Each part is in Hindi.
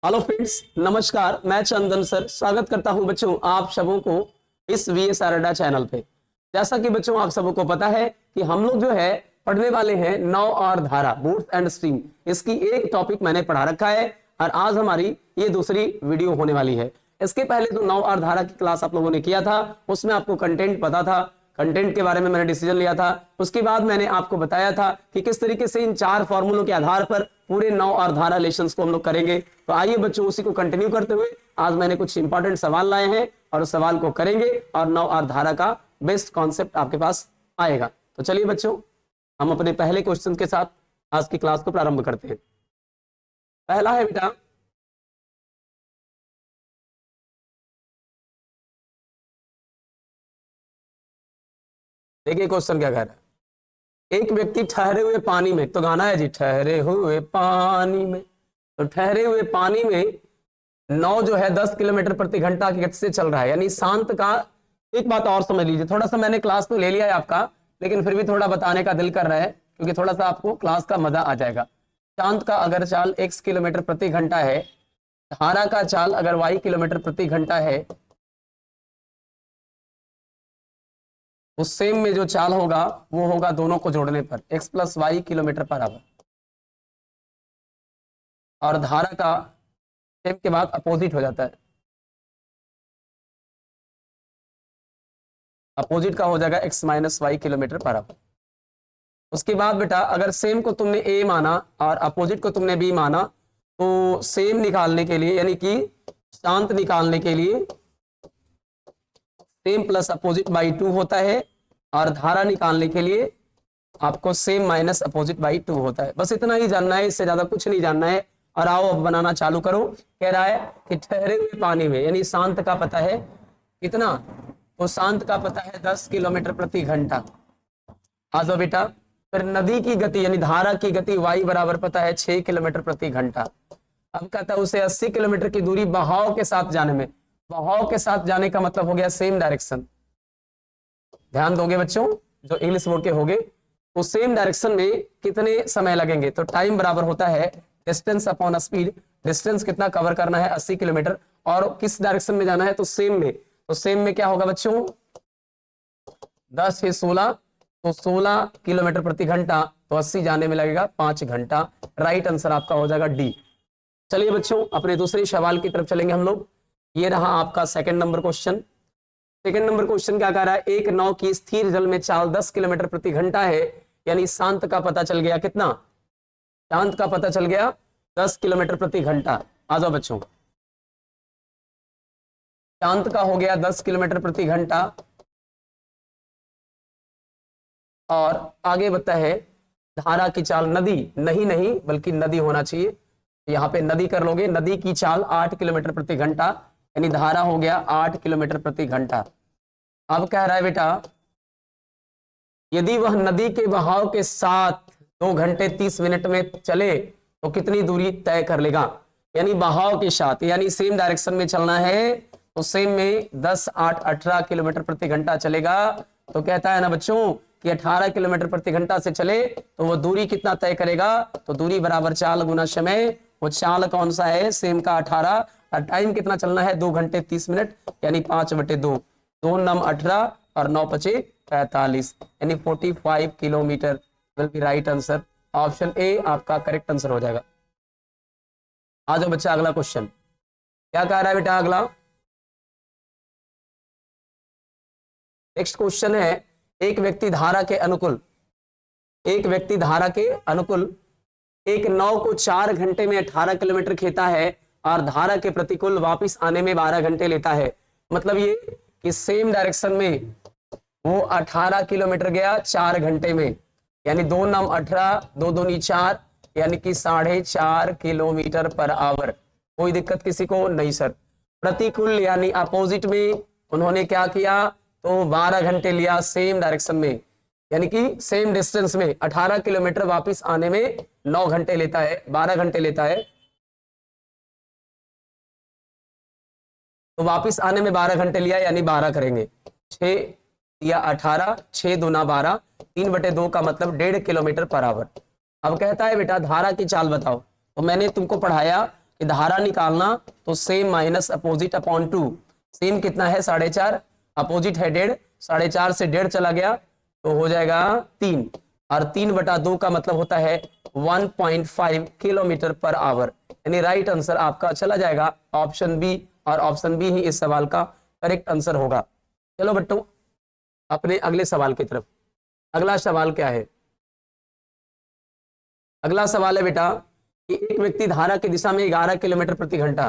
हेलो फ्रेंड्स, नमस्कार। मैं चंदन सर स्वागत करता हूं बच्चों आप सबों को इस वीएस आरडा चैनल पे। जैसा कि बच्चों आप सबों को पता है कि हम लोग जो है पढ़ने वाले हैं नौ और धारा, बूट्स एंड स्ट्रीम। इसकी एक टॉपिक मैंने पढ़ा रखा है और आज हमारी ये दूसरी वीडियो होने वाली है। इसके पहले जो नौ और धारा की क्लास आप लोगों ने किया था उसमें आपको कंटेंट पता था, कंटेंट के बारे में मैंने डिसीजन लिया था। उसके बाद मैंने आपको बताया था कि किस तरीके से इन चार फॉर्मूलों के आधार पर पूरे नौ और धारा रिलेशंस को हम लोग करेंगे। तो आइए बच्चों उसी को कंटिन्यू करते हुए आज मैंने कुछ इंपॉर्टेंट सवाल लाए हैं और उस सवाल को करेंगे और नौ और धारा का बेस्ट कॉन्सेप्ट आपके पास आएगा। तो चलिए बच्चों हम अपने पहले क्वेश्चन के साथ आज की क्लास को प्रारंभ करते हैं। पहला है बेटा, देखिए क्वेश्चन क्या कह रहा है। एक व्यक्ति ठहरे हुए पानी में, तो गाना है जी, ठहरे हुए पानी में। तो ठहरे हुए पानी में नौ जो है 10 किलोमीटर प्रति घंटा की गति से चल रहा है, यानी शांत का। एक बात और समझ लीजिए, थोड़ा सा मैंने क्लास में ले लिया है आपका, लेकिन फिर भी थोड़ा बताने का दिल कर रहा है क्योंकि थोड़ा सा आपको क्लास का मजा आ जाएगा। शांत का अगर चाल x किलोमीटर प्रति घंटा है, धारा का चाल अगर y किलोमीटर प्रति घंटा है, उस सेम में जो चाल होगा वो होगा दोनों को जोड़ने पर x plus Y kilometre per hour. और धारा का सेम के बाद अपोजिट हो जाता है, अपोजिट का हो जाएगा x minus Y kilometre per hour. उसके बाद बेटा अगर सेम को तुमने a माना और अपोजिट को तुमने b माना, तो सेम निकालने के लिए यानी कि शांत निकालने के लिए सेम प्लस अपोजिट बाई 2 होता है और धारा निकालने के लिए आपको सेम माइनस अपोजिट बाई 2 होता है। बस इतना ही जानना है, इससे ज्यादा कुछ नहीं जानना है। और आओ अब बनाना चालू करो। कह रहा है कि ठहरे हुए पानी में, यानी शांत का पता है कितना, तो शांत का पता है 10 किलोमीटर प्रति घंटा। आ जाओ बेटा, फिर नदी की गति यानी धारा की गति y बराबर पता है 6 किलोमीटर प्रति घंटा। अब कहता है उसे 80 किलोमीटर की दूरी बहाव के साथ जाने में। बहाव के साथ जाने का मतलब हो गया सेम डायरेक्शन। ध्यान दोगे बच्चों जो इंग्लिश बोर्ड के होगे, तो सेम डायरेक्शन में कितने समय लगेंगे, तो टाइम बराबर होता है डिस्टेंस अपॉन स्पीड। डिस्टेंस कितना कवर करना है 80 किलोमीटर, और किस डायरेक्शन में जाना है तो सेम में। तो सेम में क्या होगा बच्चों, 10 से 16, तो 16 किलोमीटर प्रति घंटा, तो 80 जाने में लगेगा 5 घंटा। राइट आंसर आपका हो जाएगा डी। चलिए बच्चों अपने दूसरे सवाल की तरफ चलेंगे हम लोग। ये रहा आपका second number question. Second number question क्या कह रहा है, एक नाव की स्थिर जल में चाल 10 किलोमीटर प्रति घंटा है, यानी शांत का पता चल गया कितना, शांत का पता चल गया 10 किलोमीटर प्रति घंटा। आ जाओ बच्चों, शांत का हो गया 10 किलोमीटर प्रति घंटा। और आगे बता है धारा की चाल, नदी नहीं बल्कि नदी होना चाहिए, यहाँ पे नदी कर लोगे। नदी की चाल 8 किलोमीटर प्रति घंटा, यानी धारा हो गया 8 किलोमीटर प्रति घंटा। अब कह रहा है बेटा यदि वह नदी के बहाव के साथ 2 घंटे 30 मिनट में चले तो कितनी दूरी तय कर लेगा। यानी बहाव के साथ, यानी सेम डायरेक्शन में चलना है, तो सेम में 10 8 18 किलोमीटर प्रति घंटा चलेगा। तो कहता है ना बच्चों कि 18 किलोमीटर प्रति घंटा से चले तो वो दूरी कितना तय करेगा, तो दूरी बराबर चाल गुना समय। वो चाल कौन सा है, सेम का 18, और टाइम कितना चलना है 2 घंटे 30 मिनट, यानी 5/2। 2 9 18 और 9 5 45, यानी 45 kilometre will be right answer. Option A आपका करेक्ट आंसर हो जाएगा। आ जाओ बच्चा अगला क्वेश्चन क्या कह रहा है बेटा। अगला नेक्स्ट क्वेश्चन है, एक व्यक्ति धारा के अनुकूल एक नाव को 4 घंटे में 18 किलोमीटर खेता है और धारा के प्रतिकूल वापस आने में 12 घंटे लेता है। मतलब ये कि सेम डायरेक्शन में वो 18 किलोमीटर गया 4 घंटे में, यानी 2 9 18 2 2 4, यानी कि 4.5 किलोमीटर पर आवर। कोई दिक्कत किसी को नहीं सर। प्रतिकूल यानी अपोजिट में उन्होंने क्या किया, तो 12 घंटे लिया सेम डायरेक्शन में, यानी कि सेम डिस्टेंस में 18 किलोमीटर वापस आने में 9 घंटे लेता है, 12 घंटे लेता है। तो वापस आने में 12 घंटे लिया, यानी 12 करेंगे, 6 या 18, 6 दूना 12, 3/2 का मतलब 1.5 किलोमीटर पर आवर। अब कहता है बेटा धारा की चाल बताओ। तो मैंने तुमको पढ़ाया कि धारा निकालना तो same minus opposite upon 2। Same कितना है 4.5, अपोजिट है 1.5, 4.5 से 1.5 चला गया तो हो जाएगा 3, और 3/2 का मतलब होता है 1.5 किलोमीटर पर आवर। यानी राइट आंसर आपका चला जाएगा ऑप्शन बी, और ऑप्शन बी ही इस सवाल का करेक्ट आंसर होगा। चलो बच्चों अपने अगले सवाल की तरफ। अगला सवाल क्या है? अगला सवाल है बेटा कि एक व्यक्ति धारा की दिशा में 11 किलोमीटर प्रति घंटा,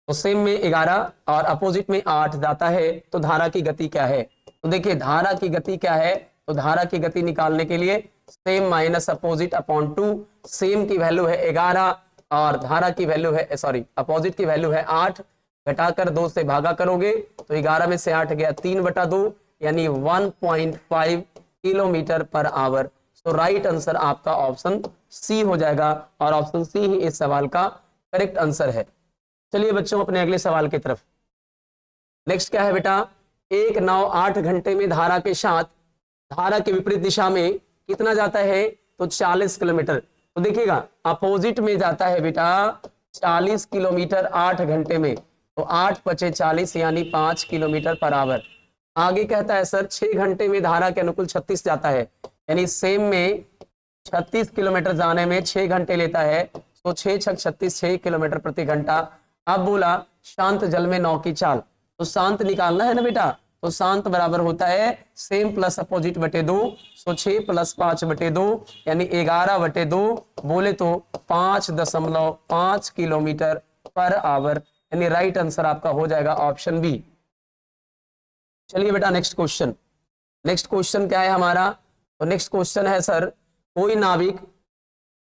तो सेम में 11 और अपोजिट में 8 जाता है, तो धारा की गति क्या है? तो देखिए धारा की गति क्या है, तो धारा की गति निकालने के लिए same minus opposite upon 2। Same की वैल्यू है 11 और धारा की वैल्यू है अपोजिट की वैल्यू है 8, घटाकर 2 से भागा करोगे तो 11 में से 8 गया 3/2, यानी 1.5 किलोमीटर पर आवर। तो राइट आंसर आपका ऑप्शन सी हो जाएगा, और ऑप्शन सी ही इस सवाल का करेक्ट आंसर है। चलिए बच्चों अपने अगले सवाल की तरफ। नेक्स्ट क्या है बेटा? एक नाव 8 घंटे में धारा के साथ धारा के विपरीत दिशा में कितना जाता है? तो 40 किलोमीटर। तो देखिएगा अपोजिट में जाता है बेटा 40 किलोमीटर 8 घंटे में, तो 8 × 40 यानी 5 किलोमीटर पर आवर। आगे कहता है सर 6 घंटे में धारा के अनुकूल 36 जाता है, यानी सेम में 36 किलोमीटर जाने में 6 घंटे लेता है, तो 6 × 6 = 36, 6 किलोमीटर प्रति घंटा। अब बोला शांत जल में नाव की चाल, तो शांत निकालना है ना बेटा, तो शांत बराबर होता है सेम प्लस अपोजिट बटे 2, तो 6 + 5/2 यानी 11/2, बोले तो 5.5 किलोमीटर पर आवर, यानी राइट आंसर आपका हो जाएगा ऑप्शन बी। चलिए बेटा नेक्स्ट क्वेश्चन। नेक्स्ट क्वेश्चन क्या है हमारा? तो नेक्स्ट क्वेश्चन है सर, कोई नाविक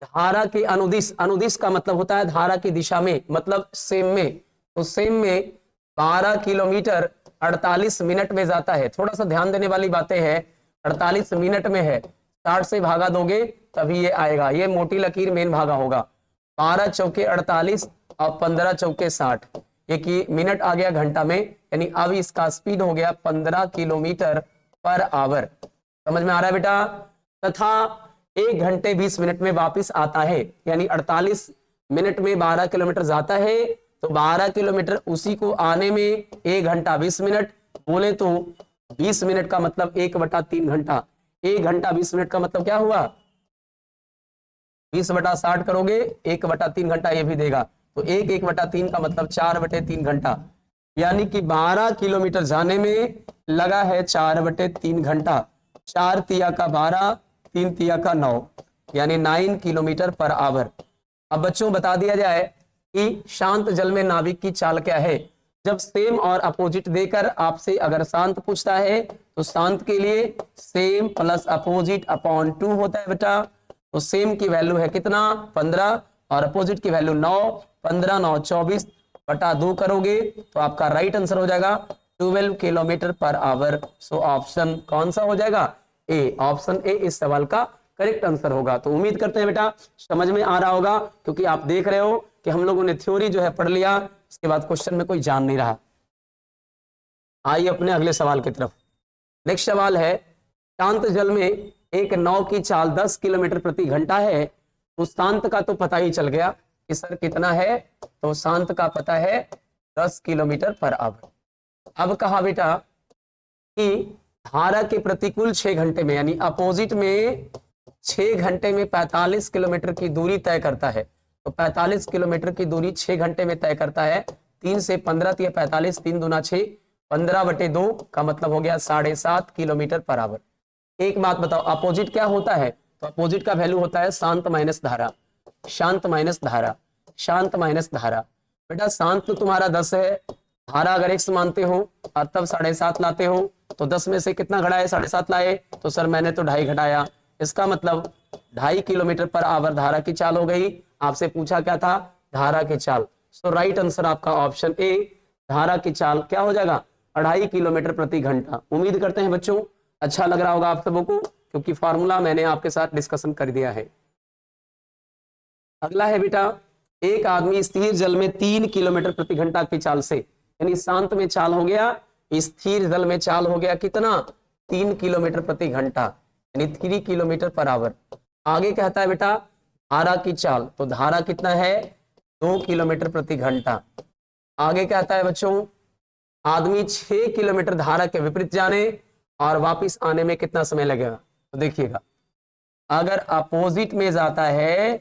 धारा के अनुदिश, अनुदिश का मतलब होता है धारा की दिशा में, मतलब सेम में, तो सेम में 12 किलोमीटर 48 मिनट में जाता है। थोड़ा सा ध्यान देने वाली बातें हैं, 48 मिनट में है, 60 से भागा दोगे तभी ये आएगा, ये मोटी लकीर मेन भागा होगा। 12 चौके 48 और 15 चौके 60, ये कि मिनट आ गया घंटा में, यानी अब इसका स्पीड हो गया 15 किलोमीटर पर आवर। समझ में आ रहा है बेटा? तथा 1 घंटे 20 मिनट में वापस आता है, यानी 48 मिनट में 12 किलोमीटर जाता है, तो 12 किलोमीटर उसी को आने में 1 घंटा 20 मिनट, बोले तो 20 मिनट का मतलब 1/3 घंटा। 1 घंटा 20 मिनट का मतलब क्या हुआ? 20/60 करोगे 1/3 घंटा ये भी देगा, तो 1/3 का मतलब 4/3 घंटा, यानी कि 12 किलोमीटर जाने में लगा है 4/3 घंटा। 4 तिया का 12, 3 तिया का 9, यानी 9 किलोमीटर पर आवर। अब बच्चों बता दिया जाए कि शांत जल में नाविक की चाल क्या है। जब सेम और अपोजिट देकर आपसे अगर शांत पूछता है, तो शांत के लिए सेम प्लस अपोजिट अपॉन 2 होता है बेटा। तो सेम की वैल्यू है कितना? 15, और अपोजिट की वैल्यू 9, 15 9 24/2 करोगे तो आपका राइट आंसर हो जाएगा 12 kilometre per our. So option कौन सा हो जाएगा? ए। ऑप्शन ए इस सवाल का करेक्ट आंसर होगा। तो उम्मीद करते हैं बेटा समझ में आ रहा होगा, क्योंकि आप देख रहे हो कि हम लोगों ने थ्योरी जो है पढ़ लिया, उसके बाद क्वेश्चन में कोई जान नहीं रहा। आइए अपने अगले सवाल की तरफ। नेक्स्ट सवाल है, शांत जल में एक नाव की चाल 10 किलोमीटर प्रति घंटा है, तो शांत का तो पता ही चल गया कि सर कितना है, तो शांत का पता है 10 किलोमीटर पर आवर। अब कहा बेटा कि धारा के प्रतिकूल 6 घंटे में, यानी अपोजिट में 6 घंटे में 45 किलोमीटर की दूरी तय करता है, तो 45 किलोमीटर की दूरी 6 घंटे में तय करता है। 3 से 15 तिया 45, 3 दूना 6, 15/2 का मतलब हो गया 7.5 किलोमीटर पर आवर। एक बात बताओ अपोजिट क्या होता है? तो अपोजिट का वैल्यू होता है शांत माइनस धारा, शांत माइनस धारा, शांत माइनस धारा। बेटा शांत तो तुम्हारा 10 है, धारा अगर x मानते हो और तब 7.5 लाते हो, तो 10 में से कितना घटाए? 7.5 लाए, तो सर मैंने तो 2.5 घटाया, इसका मतलब 2.5 किलोमीटर पर आवर धारा की चाल हो गई। आपसे पूछा क्या था? धारा की चाल। सो राइट आंसर आपका ऑप्शन ए, धारा की चाल क्या हो जाएगा? 2.5 किलोमीटर प्रति घंटा। उम्मीद करते हैं बच्चों अच्छा लग रहा होगा आप सबों को, क्योंकि फॉर्मूला मैंने आपके साथ डिस्कशन कर दिया है। अगला है बेटा, एक आदमी स्थिर जल में 3 किलोमीटर प्रति घंटा की चाल से, यानी शांत में चाल हो गया, स्थिर जल में चाल हो गया कितना? 3 किलोमीटर प्रति घंटा, यानी 3 किलोमीटर पर आवर। आगे कहता है बेटा धारा की चाल, तो धारा कितना है? 2 किलोमीटर प्रति घंटा। आगे कहता है बच्चों, आदमी 6 किलोमीटर धारा के विपरीत जाने और वापस आने में कितना समय लगेगा। तो देखिएगा, अगर अपोजिट में जाता है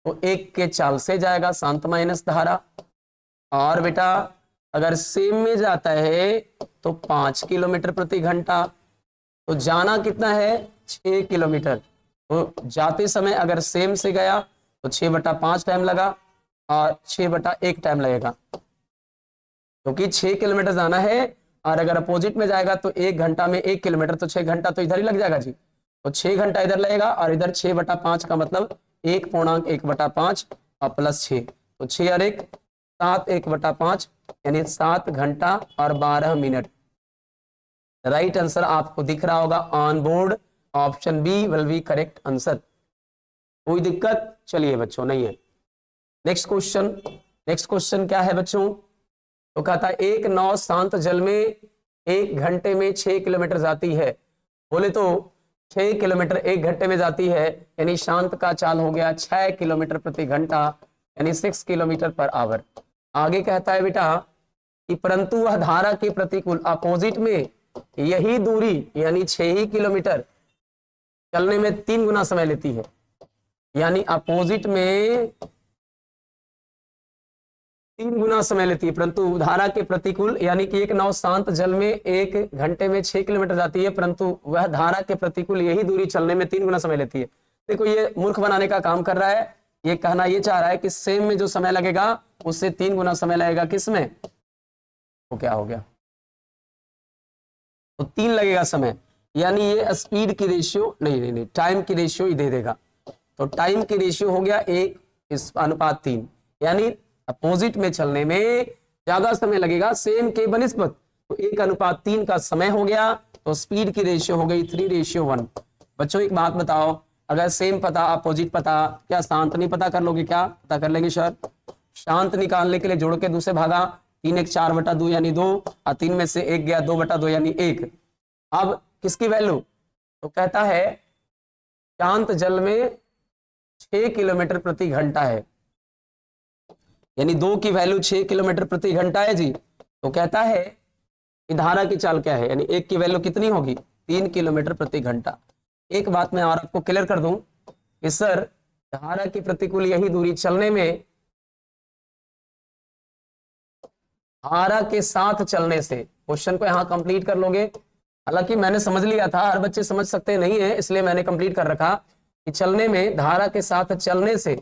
तो 1 के चाल से जाएगा, शांत माइनस धारा। और बेटा अगर सेम में जाता है तो 5 किलोमीटर प्रति घंटा। तो जाना कितना है, 6 किलोमीटर। तो जाते समय अगर सेम से गया तो 6/5 टाइम लगा और 6/1 टाइम लगेगा, क्योंकि 6 किलोमीटर जाना है। और अगर अपोजिट में जाएगा तो 1 घंटा में 1 किलोमीटर, तो 6 घंटा तो इधर ही लग जाएगा जी। तो 6 घंटा इधर लगेगा और इधर 6/5 का मतलब 1.1/5 और प्लस 6, तो 6 और 1 7, 1/5 यानी 7 घंटा और 12 मिनट। राइट आंसर आपको दिख रहा होगा on board, option B will be correct answer. कोई दिक्कत? चलिए बच्चों, नहीं है। नेक्स्ट क्वेश्चन क्या है बच्चों? तो कहता है एक नाव शांत जल में 1 घंटे में 6 किलोमीटर जाती है। बोले तो 6 किलोमीटर 1 घंटे में जाती है, यानी शांत का चाल हो गया 6 किलोमीटर प्रति घंटा, यानी 6 किलोमीटर पर आवर। आगे कहता है बेटा कि परंतु वह धारा के प्रतिकूल अपोजिट में यही दूरी यानी 6 ही किलोमीटर चलने में 3 गुना समय लेती है। यानी अपोजिट में 3 गुना समय लेती है, परंतु धारा के प्रतिकूल, यानी कि एक नाव शांत जल में 1 घंटे में 6 किलोमीटर जाती है, परंतु वह धारा के प्रतिकूल यही दूरी चलने में 3 गुना समय लेती है। देखो ये मूर्ख बनाने का काम कर रहा है। ये कहना ये चाह रहा है कि सेम में जो समय लगेगा उससे 3 गुना समय लगेगा किसमें, तो क्या हो गया, तो 3 लगेगा समय। यानी ये स्पीड की रेशियो नहीं, टाइम की रेशियो ही दे देगा। तो टाइम की रेशियो हो गया 1:3, यानी अपोजिट में चलने में ज्यादा समय लगेगा सेम के बनिस्बत, तो 1:3 का समय हो गया। तो स्पीड की रेशियो हो गई 3:1। बच्चों एक बात बताओ, अगर सेम पता अपोजिट पता, क्या शांत नहीं पता कर लोगे? क्या पता कर लेंगे सर? शांत निकालने के लिए जोड़ के 2 से भागा, 3 1 4/2 यानी 2, और 3 में से 1 गया 2/2 यानी 1। अब किसकी वैल्यू? तो कहता है शांत जल में 6 किलोमीटर प्रति घंटा है, यानी 2 की वैल्यू 6 किलोमीटर प्रति घंटा है जी। तो कहता है कि धारा की चाल क्या है, यानी 1 की वैल्यू कितनी होगी, 3 किलोमीटर प्रति घंटा। एक बात मैं और आपको क्लियर कर दूं कि सर धारा की प्रतिकूल यही दूरी चलने में धारा के साथ चलने से, क्वेश्चन को यहां कंप्लीट कर लोगे। हालांकि मैंने समझ लिया था, हर बच्चे समझ सकते नहीं है, इसलिए मैंने कंप्लीट कर रखा कि चलने में धारा के साथ चलने से,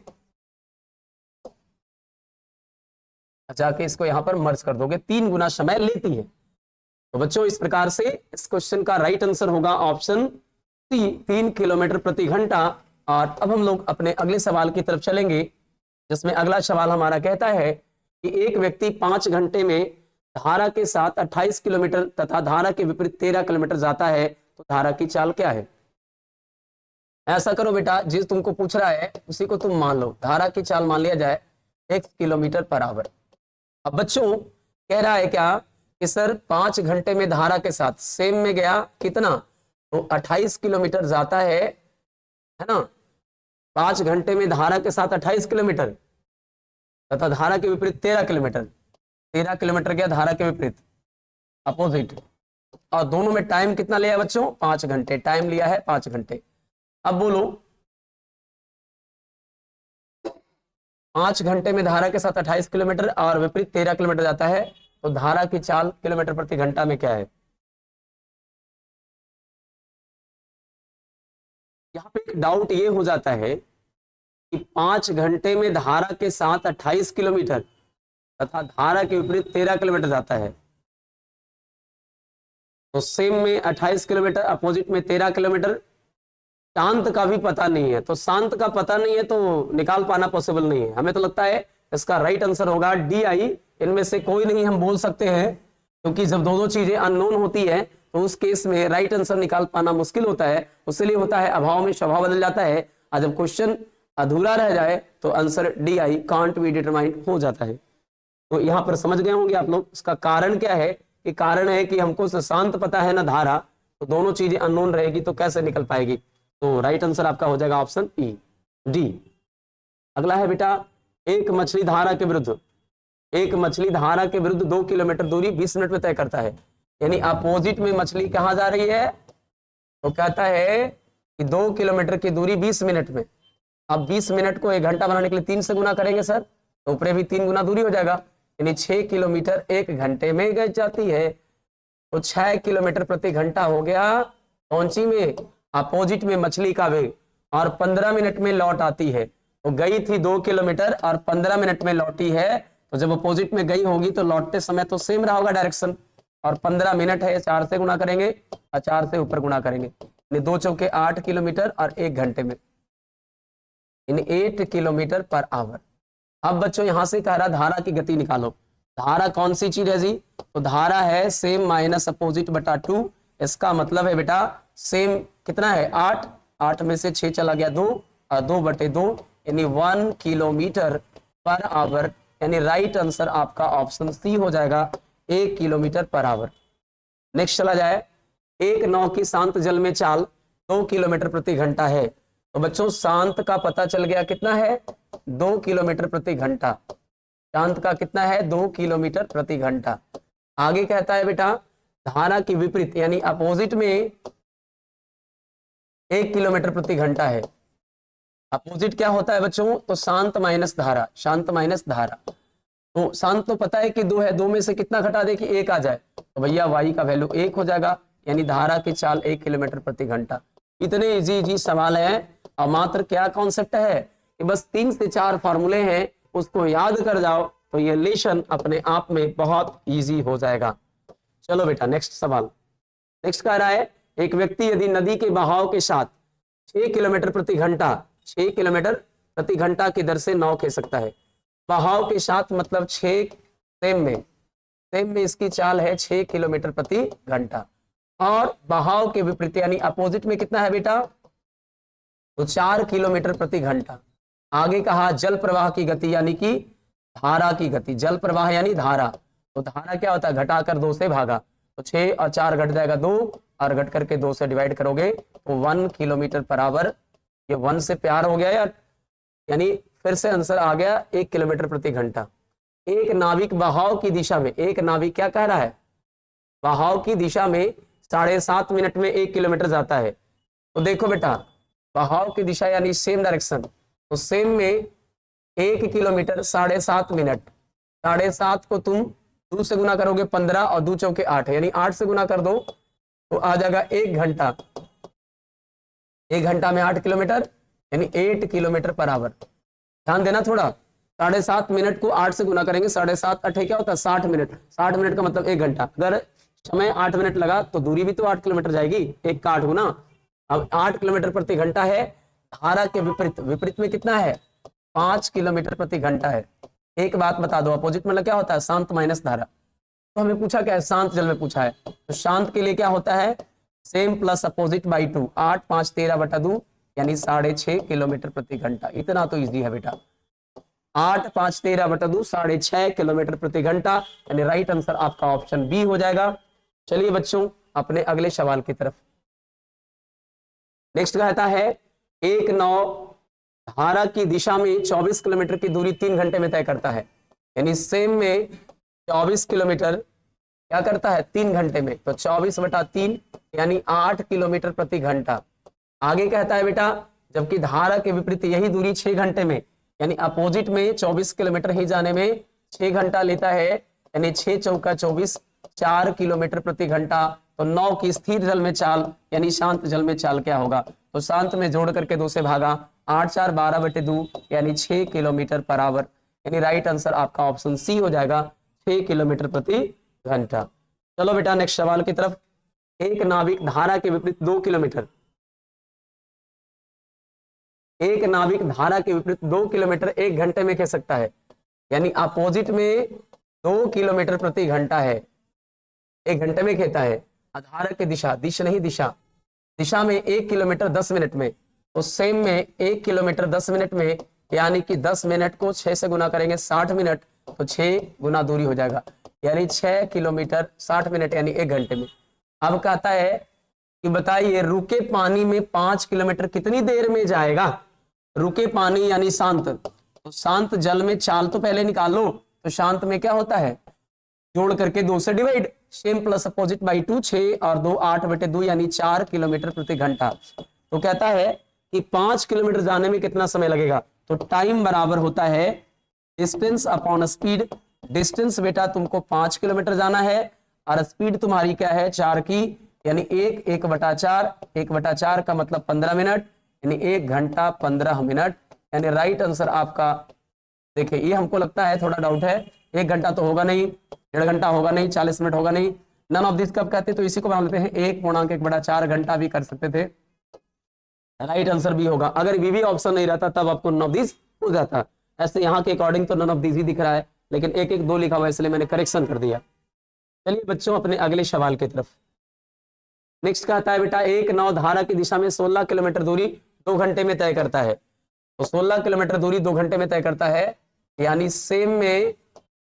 जाके इसको यहां पर मर्ज कर दोगे, 3 गुना समय लेती है। तो बच्चों इस प्रकार से इस क्वेश्चन का राइट आंसर होगा ऑप्शन सी, 3 किलोमीटर प्रति घंटा। और अब हम लोग अपने अगले सवाल की तरफ चलेंगे, जिसमें अगला सवाल हमारा कहता है कि एक व्यक्ति 5 घंटे में धारा के साथ 28 किलोमीटर तथा धारा के विपरीत 13 किलोमीटर जाता है, तो धारा की चाल क्या है? ऐसा करो बेटा, जिस तुमको पूछ रहा है उसी को तुम मान लो, धारा की चाल मान लिया जाए x किलोमीटर पर आवर। अब बच्चों कह रहा है क्या कि सर 5 घंटे में धारा के साथ सेम में गया कितना, तो 28 किलोमीटर जाता है ना। 5 घंटे में धारा के साथ 28 किलोमीटर तथा धारा के विपरीत 13 किलोमीटर, 13 किलोमीटर गया धारा के विपरीत अपोजिट, और दोनों में टाइम कितना लिया बच्चों, 5 घंटे टाइम लिया है, 5 घंटे। अब बोलो 5 घंटे में धारा के साथ 28 किलोमीटर और विपरीत 13 किलोमीटर जाता है, तो धारा की चाल किलोमीटर प्रति घंटा में क्या है? यहाँ पे एक डाउट ये हो जाता है कि 5 घंटे में धारा के साथ 28 किलोमीटर तथा धारा के विपरीत 13 किलोमीटर जाता है, तो सेम में 28 किलोमीटर, अपोजिट में 13 किलोमीटर। शांत का भी पता नहीं है, तो शांत का पता नहीं है तो निकाल पाना पॉसिबल नहीं है। हमें तो लगता है इसका राइट आंसर होगा DI। इनमें से कोई नहीं हम बोल सकते हैं, क्योंकि जब दोनों चीजें अननोन होती है तो उस केस में राइट आंसर निकाल पाना मुश्किल होता है। उसलिए होता है अभाव में स्वभाव बदल जाता है, और जब क्वेश्चन अधूरा रह जाए तो answer DI can't be determined हो जाता है। तो यहाँ पर समझ गए होंगे आप लोग इसका कारण क्या है। कि कारण है कि हमको शांत पता है ना धारा, तो दोनों चीजें अननोन रहेगी तो कैसे निकल पाएगी। तो राइट आंसर आपका हो जाएगा ऑप्शन E, D। अगला है बेटा एक मछली धारा के विरुद्ध, एक मछली धारा के विरुद्ध 2 किलोमीटर दूरी 20 मिनट में तय करता है। यानी अपोजिट में मछली कहाँ जा रही है, तो कहता है कि 2 किलोमीटर की दूरी 20 मिनट में। अब 20 मिनट को 1 घंटा बनाने के लिए 3 से गुना करेंगे सर, तो ऊपर भी 3 गुना दूरी हो जाएगा, यानी 6 किलोमीटर 1 घंटे में गई जाती है। तो 6 किलोमीटर प्रति घंटा हो गया कौन सी में, अपोजिट में मछली का वेग, और 15 मिनट में लौट आती है। तो गई थी 2 किलोमीटर और 15 मिनट में लौटी है, तो जब अपोजिट में गई होगी तो लौटते समय तो सेम रहा होगा डायरेक्शन, और 15 मिनट है 4 से गुना करेंगे और 4 से ऊपर गुना करेंगे, यानी 2 चौके 8 किलोमीटर और 1 घंटे में, यानी 8 किलोमीटर पर आवर। अब बच्चों यहां से कह रहा धारा की गति निकालो। धारा कौन सी चीज है जी, तो धारा है सेम माइनस अपोजिट बटा 2। इसका मतलब है बेटा सेम कितना है 8, 8 में से 6 चला गया 2 और 2/2, यानी 1 किलोमीटर पर आवर, यानी राइट आंसर आपका ऑप्शन सी हो जाएगा, 1 किलोमीटर पर आवर। नेक्स्ट चला जाए, एक नाव की शांत जल में चाल 2 किलोमीटर प्रति घंटा है। तो बच्चों शांत का पता चल गया कितना है 2 किलोमीटर प्रति घंटा, शांत का कितना है 2 किलोमीटर प्रति घंटा। आगे कहता है बेटा धारा की विपरीत यानी अपोजिट में 1 किलोमीटर प्रति घंटा है। अपोजिट क्या होता है बच्चों, तो शांत माइनस धारा, शांत माइनस धारा। तो शांत तो पता है कि 2 है, 2 में से कितना घटा दे कि 1 आ जाए, तो भैया y का वैल्यू 1 हो जाएगा, यानी धारा की चाल 1 किलोमीटर प्रति घंटा। इतने इजी सवाल हैं, और मात्र क्या कॉन्सेप्ट है कि बस 3 से 4 फॉर्मूले हैं, उसको याद कर जाओ तो ये लेसन अपने आप में बहुत इजी हो जाएगा। चलो बेटा नेक्स्ट सवाल। नेक्स्ट कह रहा है एक व्यक्ति यदि नदी के बहाव के साथ 6 किलोमीटर प्रति घंटा 6 किलोमीटर प्रति घंटा की दर से नाव खींच सकता है। बहाव के साथ मतलब 6 सेम में इसकी चाल है 6 किलोमीटर प्रति घंटा, और बहाव के विपरीत यानी अपोजिट में कितना है बेटा, तो 4 किलोमीटर प्रति घंटा। आगे कहा जल प्रवाह की गति यानी कि धारा की गति, जल प्रवाह यानी धारा, तो धारा क्या होता है घटाकर 2 से भागा, तो 6 और 4 घट जाएगा 2, और घट करके 2 से डिवाइड करोगे तो 1 किलोमीटर पर आवर। ये 1 से प्यार हो गया यार, यानी फिर से आंसर आ गया 1 किलोमीटर प्रति घंटा। एक नाविक बहाव की दिशा में, एक नाविक क्या कह रहा है, बहाव की दिशा में 7.5 मिनट में 1 किलोमीटर जाता है। तो देखो बेटा बहाव की दिशा यानी सेम डायरेक्शन, तो सेम में 1 किलोमीटर 7.5 मिनट, 7.5 को तुम 2 से गुना करोगे 15 और 2 चौके 8, यानी 8 से गुना कर दो तो आ जाएगा 1 घंटा। 1 घंटा में 8 किलोमीटर यानी 8 किलोमीटर पर आवर। ध्यान देना थोड़ा, 7.5 मिनट को 8 से गुना करेंगे, 7.5 8 क्या होता है 60 मिनट, 60 मिनट का मतलब 1 घंटा। अगर समय 8 मिनट लगा तो दूरी भी तो 8 किलोमीटर जाएगी, 1 का 8 गुना। अब 8 किलोमीटर प्रति घंटा है, धारा के विपरीत, विपरीत में कितना है 5 किलोमीटर प्रति घंटा है। एक बात बता दो अपोजिट मतलब क्या होता है शांत माइनस धारा। तो हमें पूछा क्या है, शांत जल में पूछा है, तो शांत के लिए क्या होता है सेम प्लस अपोजिट बाई 2, 8 5 13/2 यानी 6.5 किलोमीटर प्रति घंटा। इतना तो इजी है बेटा, 8 5 13/2 6.5 किलोमीटर प्रति घंटा, यानी राइट आंसर आपका ऑप्शन बी हो जाएगा। चलिए बच्चों अपने अगले सवाल की तरफ। नेक्स्ट कहता है एक नाव धारा की दिशा में 24 किलोमीटर की दूरी 3 घंटे में तय करता है, यानी सेम में 24 किलोमीटर क्या करता है 3 घंटे में, तो 24/3 यानी 8 किलोमीटर प्रति घंटा। आगे कहता है बेटा जबकि धारा के विपरीत यही दूरी 6 घंटे में, यानी अपोजिट में 24 किलोमीटर ही जाने में 6 घंटा लेता है, यानी 6 चौका 24 4 किलोमीटर प्रति घंटा। तो 9 की स्थिर जल में चाल यानी शांत जल में चाल क्या होगा, तो शांत में जोड़ करके 2 से भागा, 8 4 12/2 यानी 6 किलोमीटर पर आवर, यानी राइट आंसर आपका ऑप्शन सी हो जाएगा 6 किलोमीटर प्रति घंटा। चलो बेटा नेक्स्ट सवाल की तरफ। एक नाविक धारा के विपरीत 2 किलोमीटर, एक नाविक धारा के विपरीत 2 किलोमीटर 1 घंटे में खींच सकता है, यानी अपोजिट में 2 किलोमीटर प्रति घंटा है, 1 घंटे में खेता है। धारा की दिशा, दिशा नहीं दिशा, दिशा में 1 किलोमीटर 10 मिनट में, तो सेम में 1 किलोमीटर 10 मिनट में, यानी कि 10 मिनट को 6 से गुना करेंगे 60 मिनट, तो 6 गुना दूरी हो जाएगा, यानी 6 किलोमीटर 60 मिनट यानी 1 घंटे में। अब कहता है कि बताइए रुके पानी में 5 किलोमीटर कितनी देर में जाएगा। रुके पानी यानी शांत, तो शांत जल में चाल तो पहले निकाल लो, तो शांत में क्या होता है, जोड़ करके 2 से divide, same plus opposite by 2, 6 और 2 8/2 यानी 4 किलोमीटर प्रति घंटा। तो कहता है कि 5 किलोमीटर जाने में कितना समय लगेगा, तो टाइम बराबर होता है डिस्टेंस अपॉन स्पीड। डिस्टेंस बेटा तुमको 5 किलोमीटर जाना है और स्पीड तुम्हारी क्या है 4 की, यानी 1/4, 1/4 का मतलब 15 मिनट, यानी 1 घंटा 15 मिनट। यानी राइट आंसर आपका, देखिए ये हमको लगता है थोड़ा डाउट है, 1 घंटा तो होगा नहीं, 1.5 घंटा होगा नहीं, 40 मिनट होगा नहीं, नन ऑफ दिस कब कहते हैं, तो इसी को मान लेते हैं 1/1/4 घंटा भी कर सकते थे, राइट आंसर भी होगा। अगर भी ऑप्शन नहीं रहता तब आपको नन ऑफ दिस हो जाता। ऐसे यहाँ के अकॉर्डिंग तो नन ऑफ दिस ही दिख रहा है, लेकिन 1-1-2 लिखा हुआ है इसलिए मैंने करेक्शन कर दिया। चलिए बच्चों अपने अगले सवाल की तरफ। नेक्स्ट कहता है बेटा एक नाव धारा की दिशा में 16 किलोमीटर दूरी 2 घंटे में तय करता है। तो 16 किलोमीटर दूरी 2 घंटे में तय करता है, यानी सेम में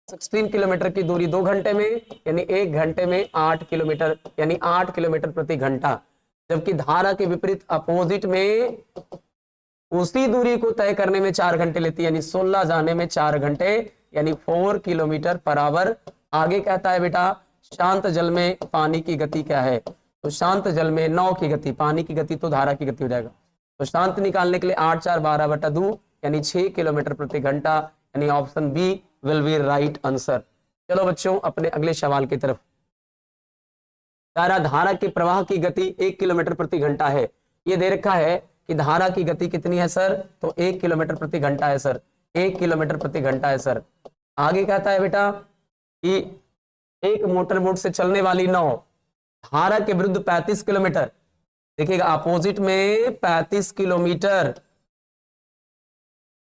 16 किलोमीटर की दूरी 2 घंटे में, यानी 1 घंटे में 8 किलोमीटर, यानी 8 किलोमीटर प्रति घंटा। जबकि धारा के विपरीत अपोजिट में उसी दूरी को तय करने में 4 घंटे लेती है, यानी 16 जाने में 4 घंटे, यानी 4 किलोमीटर पर आवर। आगे कहता है बेटा शांत जल में पानी की गति क्या है, तो शांत जल में नाव की गति, पानी की गति तो धारा की गति हो जाएगा। तो शांत निकालने के लिए 8×4=12/2 यानी 6 किलोमीटर प्रति घंटा, यानी option B will be right answer. चलो बच्चों अपने अगले सवाल की तरफ। धारा के प्रवाह की गति 1 किलोमीटर प्रति घंटा है। ये दे रखा है कि धारा की गति कितनी है सर, तो 1 किलोमीटर प्रति घंटा है सर, 1 किलोमीटर प्रति घंटा है सर। आगे कहता है बेटा कि एक मोटर बोट से चलने वाली नाव धारा के विरुद्ध 35 किलोमीटर, देखिएगा अपोजिट में 35 किलोमीटर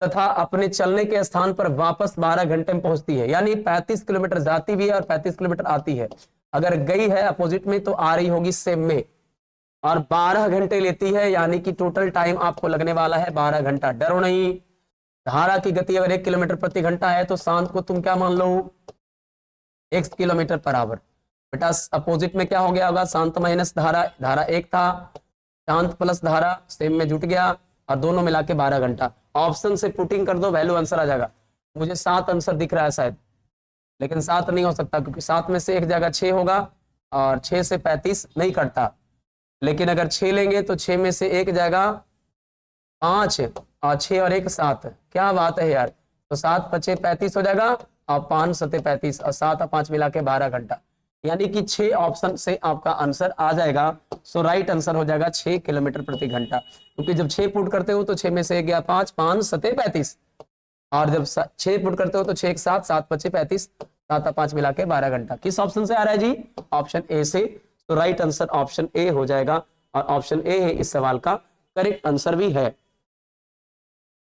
तथा अपने चलने के स्थान पर वापस 12 घंटे में पहुंचती है। यानी 35 किलोमीटर जाती भी है और 35 किलोमीटर आती है। अगर गई है अपोजिट में तो आ रही होगी सेम में, और 12 घंटे लेती है, यानी कि टोटल टाइम आपको लगने वाला है 12 घंटा। डरो नहीं, धारा की गति अगर 1 किलोमीटर प्रति घंटा है तो शांत को तुम क्या मान लो, 1 किलोमीटर पर आवर। बेटा अपोजिट में क्या हो गया होगा, शांत माइनस धारा, धारा 1 था, शांत प्लस धारा सेम में जुट गया और दोनों मिला के 12 घंटा। ऑप्शन से पुटिंग कर दो, वैल्यू आंसर आ जाएगा। मुझे 7 आंसर दिख रहा है शायद, लेकिन 7 नहीं हो सकता क्योंकि 7 में से एक जगह 6 होगा और 6 से 35 नहीं कटता। लेकिन अगर 6 लेंगे तो 6 में से एक जाएगा 5 और 6 और 1 7। क्या बात है यार, तो 7×5 35 हो जाएगा और 5×7 35 और 7 और 5 मिला के 12 घंटा, यानी कि 6 ऑप्शन से आपका आंसर आ जाएगा। सो राइट आंसर हो जाएगा 6 किलोमीटर प्रति घंटा, क्योंकि जब 6 पुट करते हो तो 6 में से 1 गया 5, 5×7 35, और जब 6 पुट करते हो तो 6 1 7, 7×5 35, 7 और 5 मिला के 12 घंटा। किस ऑप्शन से आ रहा है जी, ऑप्शन ए से। तो राइट आंसर ऑप्शन ए हो जाएगा और ऑप्शन ए है इस सवाल का करेक्ट आंसर भी है।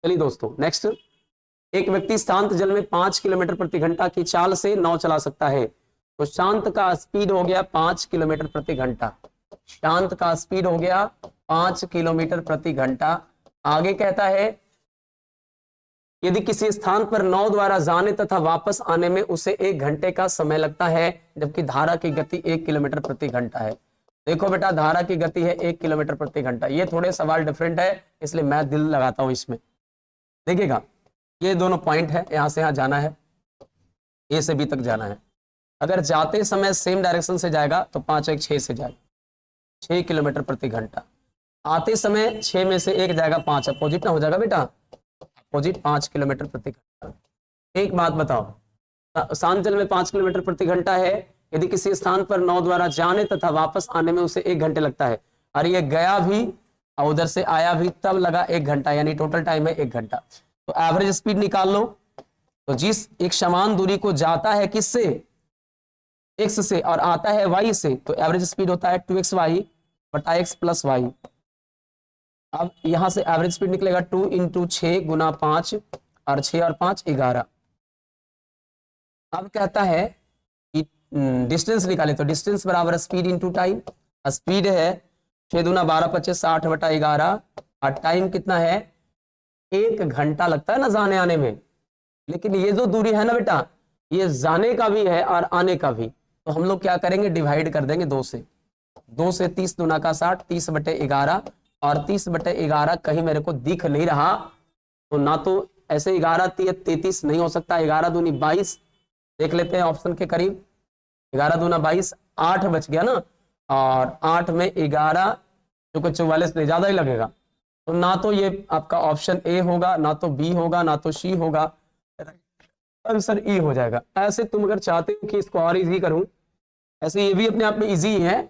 चलिए दोस्तों नेक्स्ट, एक व्यक्ति शांत जल में 5 किलोमीटर प्रति घंटा की चाल से नाव चला सकता है। तो शांत का स्पीड हो गया 5 किलोमीटर प्रति घंटा, शांत का स्पीड हो गया 5 किलोमीटर प्रति घंटा। आगे कहता है यदि किसी स्थान पर नाव द्वारा जाने तथा वापस आने में उसे 1 घंटे का समय लगता है, जबकि धारा की गति 1 किलोमीटर प्रति घंटा है। देखो बेटा धारा की गति है 1 किलोमीटर प्रति घंटा। ये थोड़े सवाल डिफरेंट है इसलिए मैं दिल लगाता हूं इसमें। देखिएगा ये दोनों पॉइंट है, यहां से यहां जाना है, ए से बी तक जाना है। अगर जाते समय सेम डायरेक्शन से जाएगा तो 5×1 6 से जाएगा, 6 किलोमीटर प्रति घंटा। आते समय 6 में से 1 जाएगा 5, अपोजिट ना हो जाएगा बेटा, अपोजिट 5 किलोमीटर प्रति घंटा। एक बात बताओ, शांत जल में 5 किलोमीटर प्रति घंटा है, यदि किसी स्थान पर नाव द्वारा जाने तथा वापस आने में उसे 1 घंटे लगता है, और ये गया भी और उधर से आया भी तब लगा 1 घंटा, यानी टोटल टाइम है 1 घंटा। तो एवरेज स्पीड निकाल लो। तो जिस एक समान दूरी को जाता है किससे, x से, और आता है y से, तो एवरेज स्पीड होता है 2xy बटा x प्लस y। अब यहां से एवरेज स्पीड निकलेगा 2 × 6 × 5, और 6 और 5 11। अब कहता है कि डिस्टेंस निकाले, तो डिस्टेंस बराबर स्पीड इंटू टाइम। स्पीड है 6 दूना 12 25 60 बटा 11, और टाइम कितना है 1 घंटा लगता है ना जाने आने में। लेकिन ये जो दूरी है ना बेटा, ये जाने का भी है और आने का भी, तो हम लोग क्या करेंगे डिवाइड कर देंगे 2 से। 2 से 30 दूना का 60, 30/11, और 30/11 कहीं मेरे को दिख नहीं रहा, तो ना तो ऐसे 11 33 नहीं हो सकता, 11 दूनी 22 देख लेते हैं ऑप्शन के करीब, 11 दूना 22, 8 बच गया ना, और 8 में 11 जो कि 44 नहीं, ज्यादा ही लगेगा, तो ना तो ये आपका ऑप्शन ए होगा, ना तो बी होगा, ना तो सी होगा, आंसर ई हो जाएगा। ऐसे तुम अगर चाहते हो कि इसको और इजी करूं, ऐसे ये भी अपने आप में इजी है,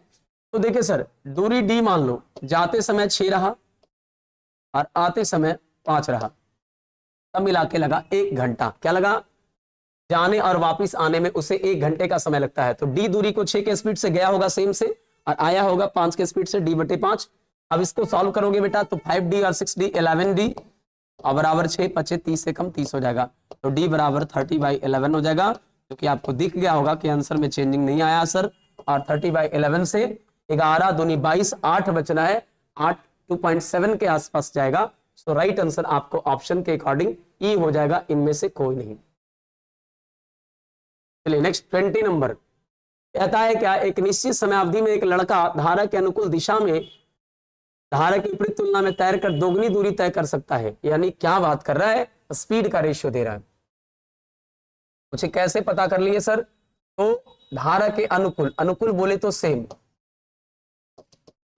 तो देखिए सर दूरी डी मान लो, जाते समय 6 रहा और आते समय 5 रहा, तब मिला के लगा 1 घंटा। क्या लगा? जाने और वापस आने में उसे 1 घंटे का समय लगता है। तो डी दूरी को 6 के स्पीड से गया होगा सेम से, और आया होगा 5 के स्पीड से, d/5। अब इसको सॉल्व करोगे बेटा तो 5d और 6d 11d और बराबर 6 25 30 से कम 30 हो जाएगा, तो d बराबर 30/11 हो जाएगा, जो कि आपको दिख गया होगा कि आंसर में चेंजिंग नहीं आया सर। और 30/11 से 11 दूनी 22, 8 बचना है, 8 2.7 के आसपास जाएगा। तो राइट आंसर आपको ऑप्शन के अकॉर्डिंग ई हो जाएगा, इनमें से कोई नहीं। चलिए नेक्स्ट 20 नंबर कहता है क्या, एक निश्चित समयावधि में एक लड़का धारा के अनुकूल दिशा में धारा की विपरीत तुलना में तैरकर दोगुनी दूरी तय कर सकता है। यानी क्या बात कर रहा है? स्पीड का रेशियो दे रहा है। मुझे कैसे पता कर लिए सर? तो धारा के अनुकूल, अनुकूल बोले तो सेम,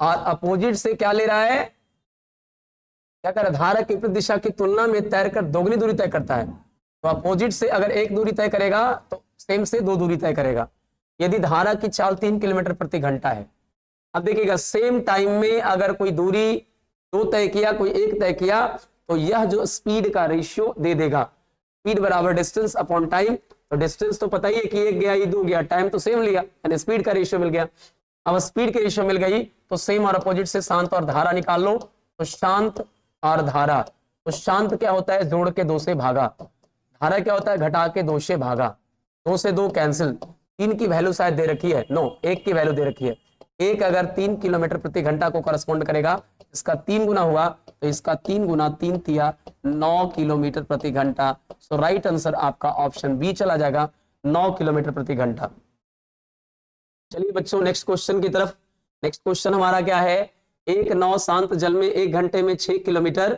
और अपोजिट से क्या ले रहा है? क्या कर रहा है? धारा की विपरीत दिशा की तुलना में तैरकर दोगुनी दूरी तय करता है। तो अपोजिट से अगर 1 दूरी तय करेगा तो सेम से 2 दूरी तय करेगा। यदि धारा की चाल 3 किलोमीटर प्रति घंटा है, अब देखिएगा सेम टाइम में अगर कोई दूरी 2 तय किया, कोई 1 तय किया, तो यह जो स्पीड का रेशियो दे देगा, स्पीड बराबर डिस्टेंस अपॉन टाइम। तो डिस्टेंस तो पता ही है कि 1 गया, ये 2 गया, टाइम तो सेम लिया, यानी स्पीड का रेशियो मिल गया। अब स्पीड के रेशियो मिल गई तो सेम और अपोजिट से शांत और धारा निकाल लो। तो शांत और धारा, तो शांत क्या होता है? जोड़ के 2 से भागा। धारा क्या होता है? घटा के 2 से भागा। 2 से 2 कैंसिल। 3 की वैल्यू शायद दे रखी है, नो 1 की वैल्यू दे रखी है। 1 अगर 3 किलोमीटर प्रति घंटा को करस्पॉन्ड करेगा, इसका 3 गुना हुआ, तो इसका 3 गुना 3 तिया 9 किलोमीटर प्रति घंटा। सो राइट आंसर आपका ऑप्शन बी चला जाएगा, 9 किलोमीटर प्रति घंटा। चलिए बच्चों नेक्स्ट क्वेश्चन की तरफ। नेक्स्ट क्वेश्चन हमारा क्या है? एक नाव शांत जल में 1 घंटे में 6 किलोमीटर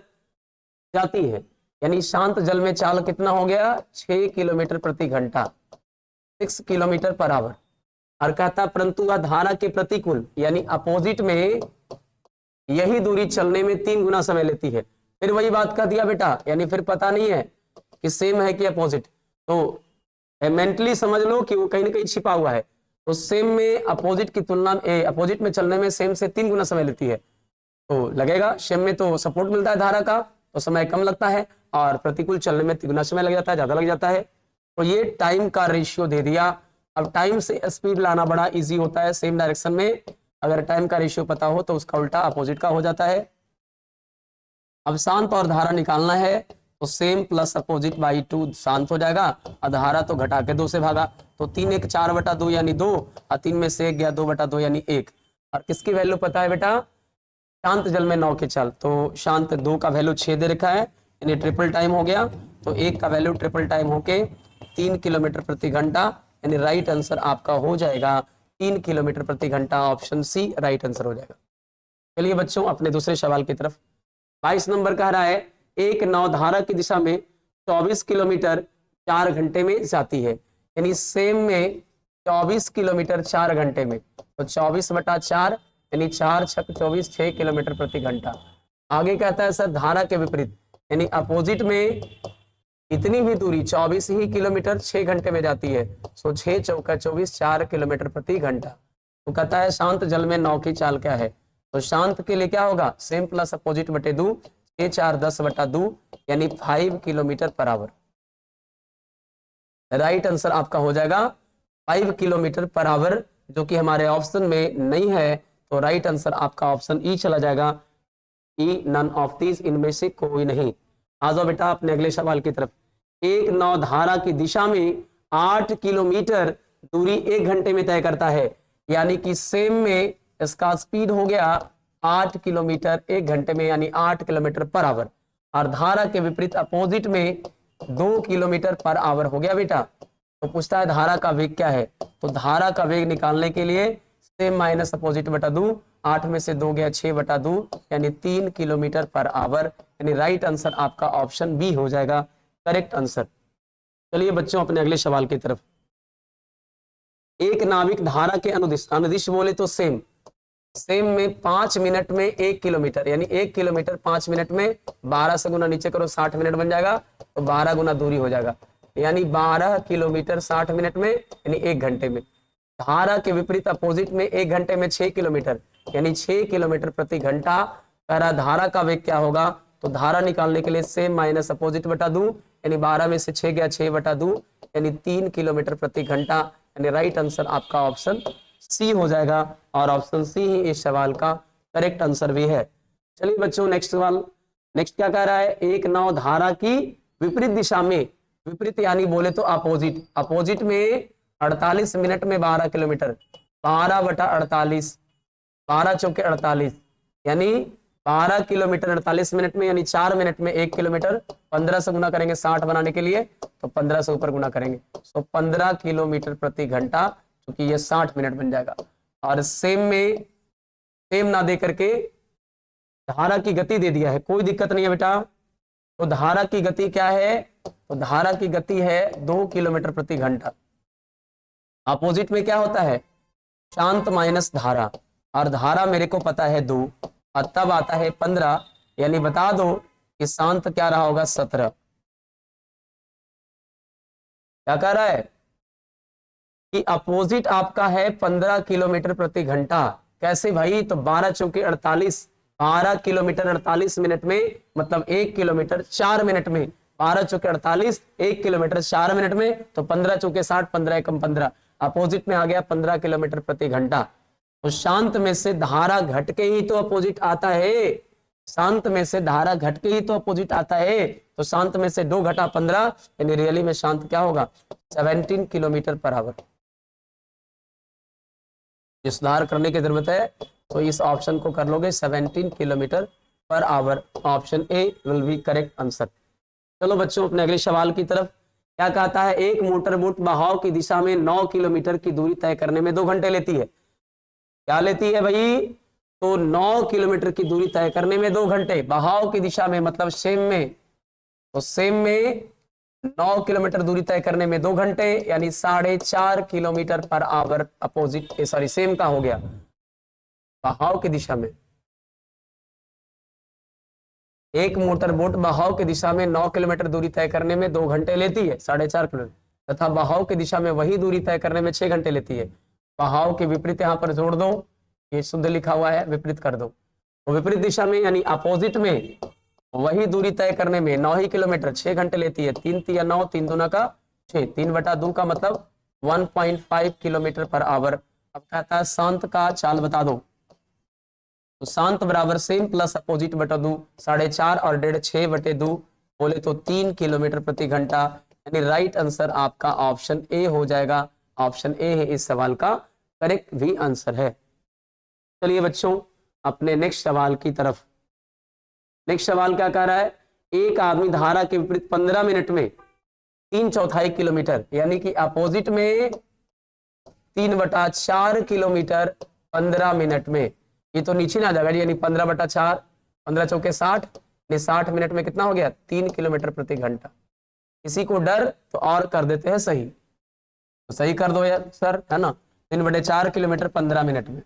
जाती है, यानी शांत जल में चाल कितना हो गया? 6 किलोमीटर प्रति घंटा, 6 किलोमीटर पर आवर। और कहता परंतु वह धारा के प्रतिकूल यानी अपोजिट में यही दूरी चलने में 3 गुना समय लेती है। फिर वही बात कर दिया बेटा, यानी फिर पता नहीं है कि सेम है कि अपोजिट, तो मेंटली समझ लो कि वो कहीं ना कहीं छिपा हुआ है। तो सेम में अपोजिट की तुलना में, अपोजिट में चलने में सेम से 3 गुना समय लेती है, तो लगेगा सेम में तो सपोर्ट मिलता है धारा का, तो समय कम लगता है, और प्रतिकूल चलने में 3 गुना समय लग जाता है, ज्यादा लग जाता है। तो ये टाइम का रेशियो दे दिया। अब टाइम से स्पीड लाना बड़ा इजी होता है सेम डायरेक्शन में, अगर टाइम का रेशियो पता हो तो उसका उल्टा अपोजिट का हो जाता है। अब शांत और धारा निकालना है, तो सेम प्लस अपोजिट बाई 2 शांत हो जाएगा, और धारा तो घटा के 2 से भागा, तो 3 1 4/2 यानी 2, और 3 में से 1 गया 2/2 यानी 1। और किसकी वैल्यू पता है बेटा? शांत जल में 9 की चाल, तो शांत 2 का वैल्यू 6 दे रखा है, यानी ट्रिपल टाइम हो गया, तो 1 का वैल्यू ट्रिपल टाइम होके 3 किलोमीटर प्रति घंटा, यानी राइट आंसर आपका हो जाएगा 3 किलोमीटर प्रति घंटा, ऑप्शन सी राइट आंसर हो जाएगा। चलिए बच्चों अपने दूसरे सवाल की तरफ। 22 नंबर कह रहा है एक नाव धारा की दिशा में 24 किलोमीटर 4 घंटे में जाती है, यानी सेम में 24 किलोमीटर 4 घंटे में, तो 24/4 यानी 4 6 24 6 किलोमीटर प्रति घंटा। आगे कहता है सर धारा के विपरीत यानी अपोजिट में इतनी भी दूरी 24 ही किलोमीटर 6 घंटे में जाती है, सो 6 चौका 24 4 किलोमीटर प्रति घंटा। तो कहता है शांत जल में नाव की चाल क्या है? तो शांत के लिए क्या होगा? सेम प्लस अपोजिट बटे 2, 6 4 10/2 यानी 5 kilometre per our. Right answer आपका हो जाएगा 5 किलोमीटर पर आवर, जो कि हमारे ऑप्शन में नहीं है, तो राइट आंसर आपका ऑप्शन ई चला जाएगा, ई नन ऑफ दिस, इनमें से कोई नहीं। आ जाओ बेटा अपने अगले सवाल की तरफ। एक नाव धारा की दिशा में 8 किलोमीटर दूरी 1 घंटे में तय करता है, यानी कि सेम में इसका स्पीड हो गया 8 किलोमीटर 1 घंटे में, यानी 8 किलोमीटर पर आवर, और धारा के विपरीत अपोजिट में 2 किलोमीटर पर आवर हो गया बेटा। तो पूछता है धारा का वेग क्या है? तो धारा का वेग निकालने के लिए सेम माइनस अपोजिट बटा 2, 8 में से 2 गया 6/2 यानी 3 किलोमीटर पर आवर, यानी राइट आंसर आपका ऑप्शन बी हो जाएगा करेक्ट आंसर। चलिए बच्चों अपने अगले सवाल की तरफ। एक नाविक धारा के अनुदिश, अनुदिश बोले तो सेम में 5 मिनट में 1 किलोमीटर, यानी 1 किलोमीटर 5 मिनट में 12 से गुना नीचे करो 60 मिनट बन जाएगा, तो 12 गुना दूरी हो जाएगा, यानी 12 किलोमीटर 60 मिनट में, यानी 1 घंटे में। धारा के विपरीत अपोजिट में 1 घंटे में 6 किलोमीटर, यानी 6 किलोमीटर प्रति घंटा। कह रहा धारा का वेग क्या होगा, तो धारा निकालने के लिए सेम माइनस अपोजिट बटा दूं, यानी 12 में से 6 गया 6/2 यानी 3 किलोमीटर प्रति घंटा, यानी राइट आंसर आपका ऑप्शन सी हो जाएगा, और ऑप्शन सी ही इस सवाल का करेक्ट आंसर भी है। चलिए बच्चों नेक्स्ट सवाल। नेक्स्ट क्या कह रहा है, एक नाव धारा की विपरीत दिशा में, विपरीत यानी बोले तो अपोजिट, अपोजिट में 48 मिनट में 12 किलोमीटर, 12/48, 12 चौके 48, यानी 12 किलोमीटर 48 मिनट में, यानी 4 मिनट में 1 किलोमीटर। 15 से गुना करेंगे 60 बनाने के लिए, तो 15 से ऊपर गुना करेंगे, तो 15 किलोमीटर प्रति घंटा, क्योंकि ये 60 मिनट बन जाएगा। और सेम में सेम ना दे करके धारा की गति दे दिया है, कोई दिक्कत नहीं है बेटा। तो धारा की गति क्या है, तो धारा की गति है 2 किलोमीटर प्रति घंटा। अपोजिट में क्या होता है, शांत माइनस धारा, और धारा मेरे को पता है 2, और तब आता है 15, यानी बता दो कि शांत क्या रहा होगा 17। क्या कह रहा है कि अपोजिट आपका है 15 किलोमीटर प्रति घंटा। कैसे भाई, तो 12 चौके 48, 12 किलोमीटर 48 मिनट में, मतलब 1 किलोमीटर 4 मिनट में, 12 चौके 48, 1 किलोमीटर 4 मिनट में, तो 15 चौके 60, 15 एकम 15, अपोजिट में आ गया 15 किलोमीटर प्रति घंटा। तो शांत में से धारा घट के ही तो अपोजिट आता है, शांत में से धारा घट के ही तो अपोजिट आता है। तो शांत में से 2 घटा 15, यानी रियली में शांत क्या होगा 17 किलोमीटर पर आवर। सुधार करने की जरूरत है, तो इस ऑप्शन को कर लोगे 17 kilometre per our, option A will be correct answer. चलो बच्चों अपने अगले सवाल की तरफ। क्या कहता है, एक मोटर बोट बहाव की दिशा में 9 किलोमीटर की दूरी तय करने में 2 घंटे लेती है। क्या लेती है भाई, तो 9 किलोमीटर की दूरी तय करने में 2 घंटे, बहाव की दिशा में मतलब सेम में, तो सेम में 9 किलोमीटर दूरी तय करने में 2 घंटे, यानी 4.5 kilometre per our opposite, sorry same का हो गया, बहाव की दिशा में। एक मोटर बोट बहाव की दिशा में 9 किलोमीटर दूरी तय करने में 2 घंटे लेती है, 4.5 किलोमीटर, तथा बहाव की दिशा में वही दूरी तय करने में 6 घंटे लेती है। बहाव के विपरीत यहाँ पर जोड़ दो, ये शुद्ध लिखा हुआ है, विपरीत कर दो, तो विपरीत दिशा में यानी अपोजिट में वही दूरी तय करने में 9 ही किलोमीटर 6 घंटे लेती है। 3 तिया 9, 3 दूना का 6, 3/2 का मतलब 1.5 किलोमीटर पर आवर। अब कहता है शांत का चाल बता दो, तो शांत बराबर सेम प्लस अपोजिट बटा 2, 4.5 और 1.5 6/2 बोले तो 3 किलोमीटर प्रति घंटा, यानी राइट आंसर आपका ऑप्शन ए हो जाएगा। ऑप्शन ए है इस सवाल का करेक्ट भी आंसर है। चलिए बच्चों अपने नेक्स्ट सवाल की तरफ। नेक्स्ट सवाल क्या कह रहा है, एक आदमी धारा के विपरीत 15 मिनट में 3/4 किलोमीटर, यानी कि अपोजिट में 3/4 किलोमीटर 15 मिनट में, ये तो नीचे ना जाएगा, यानी 15/4, 15 चौके 60, 60 मिनट में कितना हो गया 3 किलोमीटर प्रति घंटा। किसी को डर तो और कर देते हैं सही, तो सही कर दो यार सर, है ना, 3/4 किलोमीटर 15 मिनट में,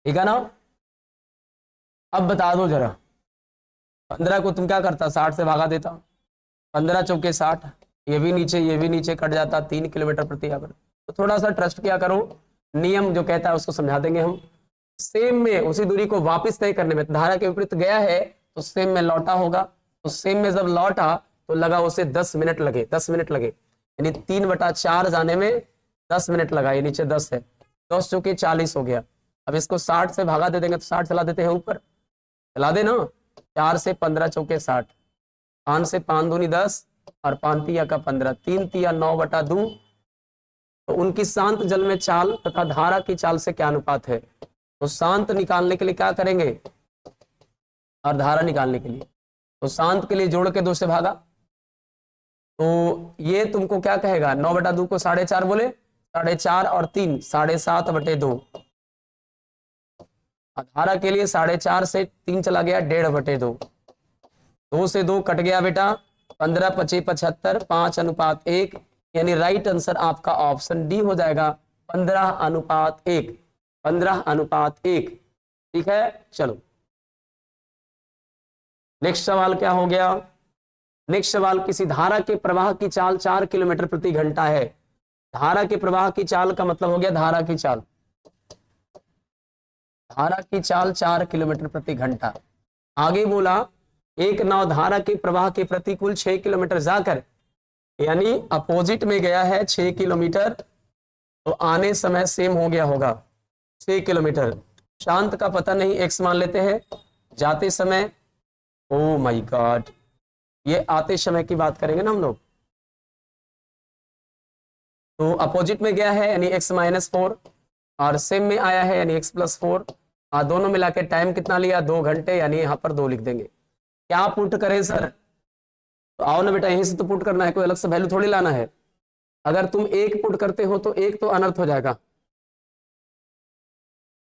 ठीक है ना। अब बता दो जरा, 15 को तुम क्या करता 60 से भागा देता, 15 चौके 60, ये भी नीचे कट जाता, 3 किलोमीटर प्रति आवर। तो थोड़ा सा ट्रस्ट किया करो, नियम जो कहता है उसको समझा देंगे हम। सेम में उसी दूरी को वापस तय करने में, धारा के विपरीत गया है तो सेम में लौटा होगा, तो सेम में जब लौटा तो लगा उसे 10 मिनट लगे, 10 मिनट लगे, यानी 3/4 जाने में 10 मिनट लगा, ये नीचे 10 है, 10 चौके 40 हो गया। अब इसको 60 से भागा दे देंगे तो 60 चला देते हैं ऊपर, चला दे ना, 4 से 15 चौके 60, 5 से 5 दूनी 10 और 5 तिया का 15, 3 तिया 9/2। तो उनकी शांत जल में चाल तथा धारा की चाल से क्या अनुपात है, तो शांत निकालने के लिए क्या करेंगे और धारा निकालने के लिए, तो शांत के लिए जोड़ के 2 से भागा, तो ये तुमको क्या कहेगा 9/2 को 4.5 बोले, 4.5 और 3 7.5/2, धारा के लिए 4.5 से 3 चला गया 1.5/2, 2 से 2 कट गया बेटा, 15 25 75, 5:1, यानी राइट आंसर आपका ऑप्शन डी हो जाएगा 15:1, 15:1। ठीक है, चलो नेक्स्ट सवाल क्या हो गया। नेक्स्ट सवाल, किसी धारा के प्रवाह की चाल 4 किलोमीटर प्रति घंटा है। धारा के प्रवाह की चाल का मतलब हो गया धारा की चाल, धारा की चाल 4 किलोमीटर प्रति घंटा। आगे बोला एक नाव धारा के प्रवाह के प्रतिकूल 6 किलोमीटर जाकर, यानी अपोजिट में गया है 6 किलोमीटर, तो आने समय सेम हो गया होगा 6 किलोमीटर। शांत का पता नहीं, एक्स मान लेते हैं। जाते समय, ओ माय गॉड, ये आते समय की बात करेंगे ना हम लोग, तो अपोजिट में गया है यानी x -4, और सेम में आया है यानी x +4, और दोनों मिला के टाइम कितना लिया 2 घंटे, यानी यहाँ पर 2 लिख देंगे। क्या पुट करें सर, तो आओ ना बेटा, यहीं से तो पुट करना है, कोई अलग से वैल्यू थोड़ी लाना है। अगर तुम 1 पुट करते हो तो 1 तो अनर्थ हो जाएगा,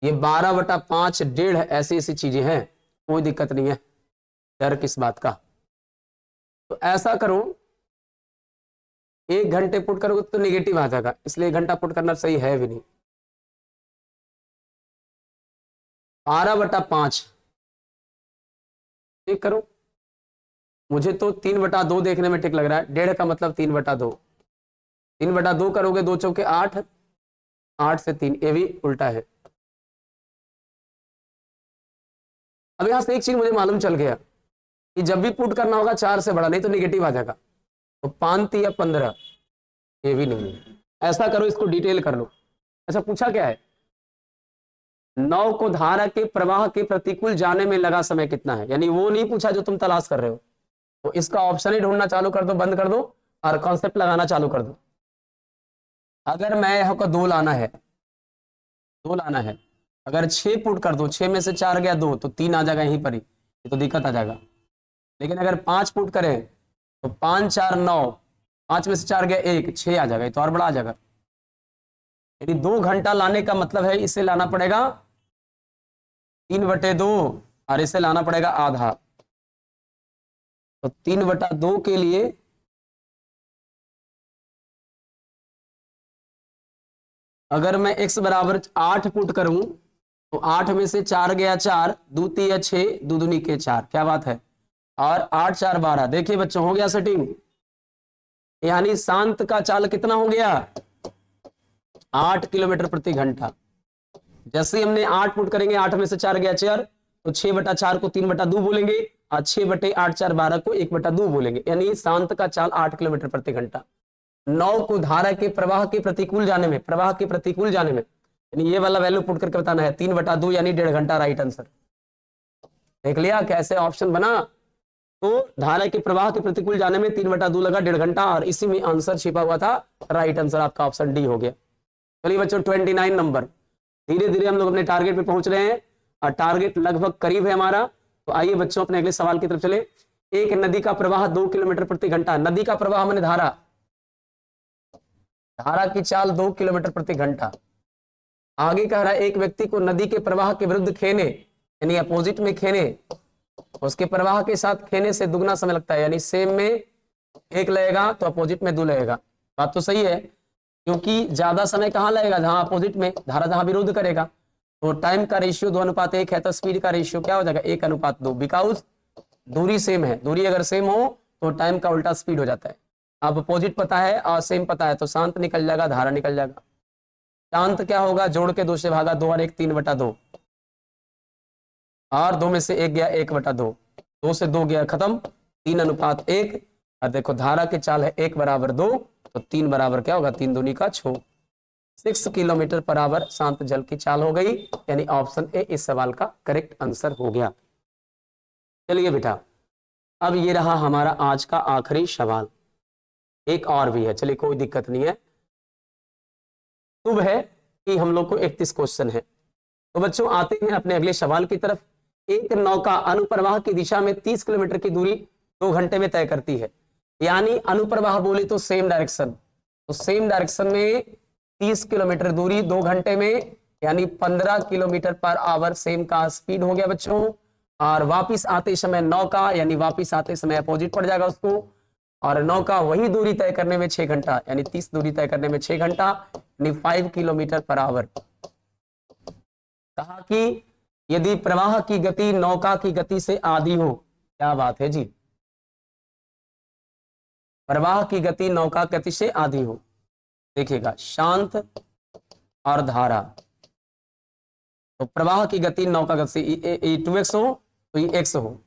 ये 12/5 1.5 ऐसी ऐसी चीजें हैं, कोई दिक्कत नहीं है, डर किस बात का। तो ऐसा करो, 1 घंटे पुट करोगे तो नेगेटिव आ जाएगा, इसलिए 1 घंटा पुट करना सही है भी नहीं। 12/5 ठीक करो, मुझे तो 3/2 देखने में ठीक लग रहा है। 1.5 का मतलब 3/2, 3/2 करोगे 2 चौके 8, 8 से 3, ये भी उल्टा है। अब यहां से एक चीज मुझे मालूम चल गया कि जब भी पुट करना होगा 4 से बड़ा, नहीं तो नेगेटिव आ जाएगा। तो 5 या 15, ये भी नहीं है। ऐसा करो, इसको डिटेल कर लो। अच्छा, पूछा क्या है, नाव को धारा के प्रवाह के प्रतिकूल जाने में लगा समय कितना है, यानी वो नहीं पूछा जो तुम तलाश कर रहे हो। तो इसका ऑप्शन ही ढूंढना चालू कर दो, बंद कर दो, और कॉन्सेप्ट लगाना चालू कर दो। अगर मैं यहाँ को 2 लाना है, 2 लाना है, अगर 6 पुट कर दो, 6 में से 4 गया 2, तो 3 आ जाएगा यहीं पर ही, ये तो दिक्कत आ जाएगा। लेकिन अगर 5 पुट करें तो 5 4 9, 5 में से 4 गया 1, 6 आ जाएगा, ये तो और बड़ा आ जाएगा। यदि 2 घंटा लाने का मतलब है इसे लाना पड़ेगा 3/2, और इसे लाना पड़ेगा आधा। तो 3/2 के लिए अगर मैं x बराबर 8 पुट करूं तो 8 में से 4 गया 4, 2 3 6, 2 दूनी के 4, क्या बात है, और 8 4 12। देखिए बच्चों, हो गया सेटिंग, यानी शांत का चाल कितना हो गया 8 किलोमीटर प्रति घंटा। जैसे ही हमने 8 पुट करेंगे, 8 में से 4 गया 4, तो 6/4 को 3/2 बोलेंगे, और 6/8 4 12 को 1/2 बोलेंगे, यानी शांत का चाल 8 किलोमीटर प्रति घंटा। नाव को धारा के प्रवाह के प्रतिकूल जाने में, प्रवाह के प्रतिकूल जाने में, यानी ये वाला वैल्यू पुट करके बताना है 3/2, यानी 1.5 घंटा राइट आंसर। देख लिया कैसे ऑप्शन बना। तो धारा के प्रवाह के प्रतिकूल जाने में 3/2 लगा, 1.5 घंटा, और इसी में आंसर छिपा हुआ था। राइट आंसर आपका ऑप्शन डी हो गया। चलिए बच्चों, 29 नंबर, धीरे धीरे हम लोग अपने टारगेट पे पहुंच रहे हैं, और टारगेट लगभग करीब है हमारा। तो आइए बच्चों, अपने अगले सवाल की तरफ चले। एक नदी का प्रवाह 2 किलोमीटर प्रति घंटा, नदी का प्रवाह मैंने धारा, धारा की चाल 2 किलोमीटर प्रति घंटा। आगे कह रहा है एक व्यक्ति को नदी के प्रवाह के विरुद्ध खेने, यानी अपोजिट में खेने, उसके प्रवाह के साथ खेने से दुगना समय लगता है, यानी सेम में 1 लगेगा तो अपोजिट में 2 लगेगा। बात तो सही है, क्योंकि ज्यादा समय कहाँ लगेगा, जहां अपोजिट में धारा जहां विरोध करेगा। तो टाइम का रेशियो 2:1 है, तो स्पीड का रेशियो क्या हो जाएगा 1:2, बिकॉज दूरी सेम है। दूरी अगर सेम हो तो टाइम का उल्टा स्पीड हो जाता है। अब अपोजिट पता है और सेम पता है, तो शांत निकल जाएगा, धारा निकल जाएगा। शांत क्या होगा, जोड़ के 2 से भागा, 2 और 1 3/2, और 2 में से 1 गया 1/2, 2 से 2 गया खत्म, 3:1। और देखो धारा की चाल है 1 = 2, तो 3 बराबर क्या होगा 3 दूनी का 6, 6 किलोमीटर पर आवर शांत जल की चाल हो गई, यानी ऑप्शन ए इस सवाल का करेक्ट आंसर हो गया। चलिए बेटा, अब ये रहा हमारा आज का आखिरी सवाल। एक और भी है, चलिए कोई दिक्कत नहीं है। शुभ है कि हम लोग को 31 क्वेश्चन है। तो बच्चों आते हैं अपने अगले सवाल की तरफ। एक नौका अनुप्रवाह की दिशा में 30 किलोमीटर की दूरी 2 घंटे में तय करती है, यानी अनुप्रवाह बोले तो सेम डायरेक्शन, तो सेम डायरेक्शन में 30 किलोमीटर दूरी 2 घंटे में यानी 15 किलोमीटर पर आवर सेम का स्पीड हो गया बच्चों। और वापिस आते समय नौका यानी वापिस आते समय अपोजिट पड़ जाएगा उसको, और नौका वही दूरी तय करने में 6 घंटा यानी 30 दूरी तय करने में 6 घंटा यानी 5 किलोमीटर पर आवर। कहा कि यदि प्रवाह की गति नौका की गति से आधी हो, क्या बात है जी, प्रवाह की गति नौका गति से आधी हो। देखिएगा शांत और धारा, तो प्रवाह की गति नौका गति से 2x हो तो ये x हो।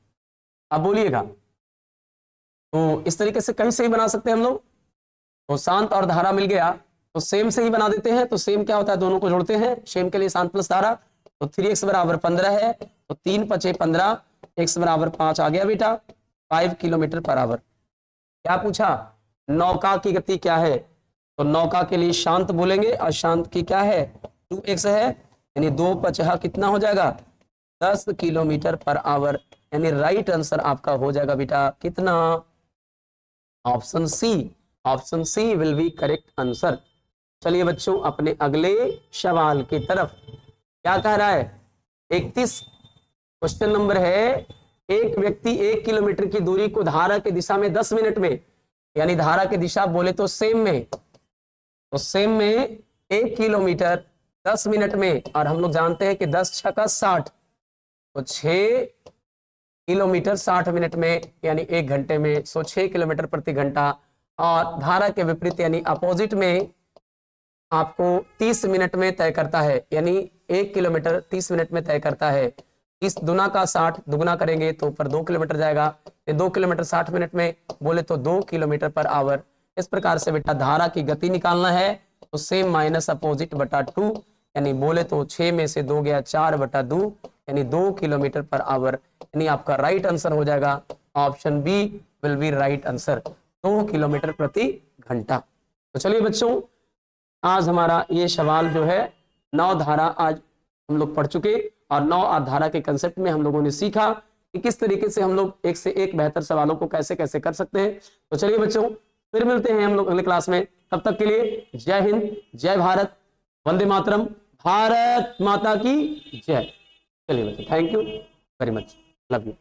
अब बोलिएगा तो इस तरीके से कहीं से ही बना सकते हैं हम लोग। तो शांत और धारा मिल गया तो सेम से ही बना देते हैं। तो सेम क्या होता है, दोनों को जोड़ते हैं, सेम के लिए शांत प्लस धारा, तो 3x बराबर 15 है, तो 3 × 5 = 15, x बराबर 5 आ गया बेटा, 5 किलोमीटर पर आवर। क्या पूछा, नौका की गति क्या है, तो नौका के लिए शांत बोलेंगे, और शांत की क्या है 2x है, यानी 2 × 5 कितना हो जाएगा 10 किलोमीटर पर आवर। यानी राइट आंसर आपका हो जाएगा बेटा कितना, option C. Option C will be correct answer. चलिए बच्चों अपने अगले सवाल की तरफ। क्या कह रहा है, 31 क्वेश्चन नंबर है, एक व्यक्ति 1 किलोमीटर की दूरी को धारा की दिशा में 10 मिनट में, यानी धारा की दिशा बोले तो सेम में, तो सेम में 1 किलोमीटर 10 मिनट में, और हम लोग जानते हैं कि 10 × 6 = 60, तो 6 किलोमीटर 60 मिनट में यानी 1 घंटे में, 6 किलोमीटर प्रति घंटा। और धारा के विपरीत यानी अपोजिट में आपको 30 मिनट में तय करता है, यानी 1 किलोमीटर 30 मिनट में तय करता है। 30 दुना का 60 दुगुना करेंगे तो ऊपर 2 किलोमीटर जाएगा, 2 किलोमीटर 60 मिनट में बोले तो 2 किलोमीटर पर आवर। इस प्रकार से बेटा धारा की गति निकालना है, तो सेम माइनस अपोजिट बटा 2, यानी बोले तो 6 में से 2 गया 4/2, यानी 2 किलोमीटर पर आवर। यानी आपका राइट आंसर हो जाएगा option B will be right answer, 2 kilometre प्रति घंटा। तो चलिए बच्चों आज हमारा ये सवाल जो है 9 धारा आज हम लोग पढ़ चुके, और 9 धारा के कंसेप्ट में हम लोगों ने सीखा कि किस तरीके से हम लोग एक से एक बेहतर सवालों को कैसे कैसे कर सकते हैं। तो चलिए बच्चों फिर मिलते हैं हम लोग अगले क्लास में, तब तक के लिए जय हिंद, जय भारत, वंदे मातरम, भारत माता की जय। चलिए बच्चों thank you very much, love you.